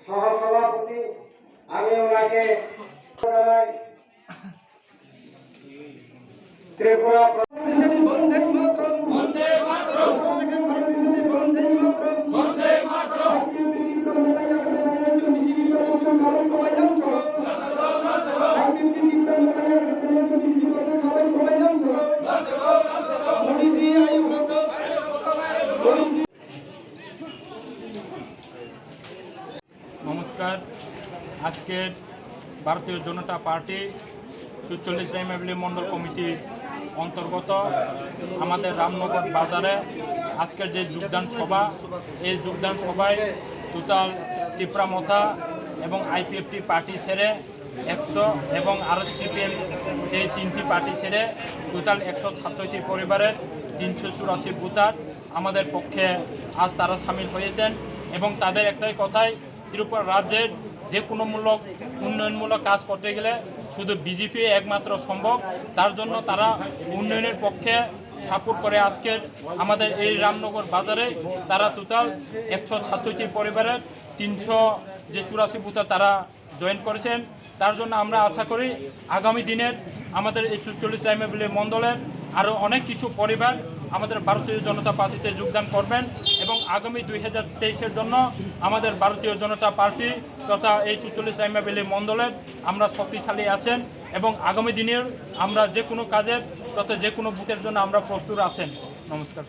সহসভাপতি আমি ওনাকে জানাই ত্রিপুরা বন্দে মাতরম বন্দে মাতরম বন্দে মাতরম বন্দে মাতরম নমস্কার। আজকের ভারতীয় জনতা পার্টি ৪৪ রাইমাবিলি মণ্ডল কমিটির অন্তর্গত আমাদের রামনগর বাজারে আজকের যে যোগদান সভা, এই যোগদান সভায় টোটাল ত্রিপুরা মথা এবং আইপিএফটি পার্টি ছেড়ে 100 এবং আরএসসিপিএম এই তিনটি পার্টি ছেড়ে টোটাল 167টি পরিবারের 384 ভোটার আমাদের পক্ষে আজ তারা সামিল হয়েছেন এবং তাদের একটাই কথাই, ত্রিপুরা রাজ্যের যে কোনো উন্নয়নমূলক কাজ করতে গেলে শুধু বিজেপি একমাত্র সম্ভব। তার জন্য তারা উন্নয়নের পক্ষে সাপোর্ট করে আজকের আমাদের এই রামনগর বাজারে তারা টোটাল 167টি পরিবারের 384 ভোটার তারা জয়েন করেছেন। তার জন্য আমরা আশা করি আগামী দিনের আমাদের এই ৪৪ রাইমাবিলি মণ্ডলের আরও অনেক কিছু পরিবার আমাদের ভারতীয় জনতা পার্টিতে যোগদান করবেন এবং আগামী 2023-এর জন্য আমাদের ভারতীয় জনতা পার্টি তথা এই ৪৪ রাইমাবিলি মণ্ডলের আমরা শক্তিশালী আছেন এবং আগামী দিনের আমরা যে কোনো কাজের তথা যে কোনো বুথের জন্য আমরা প্রস্তুত আছেন। নমস্কার।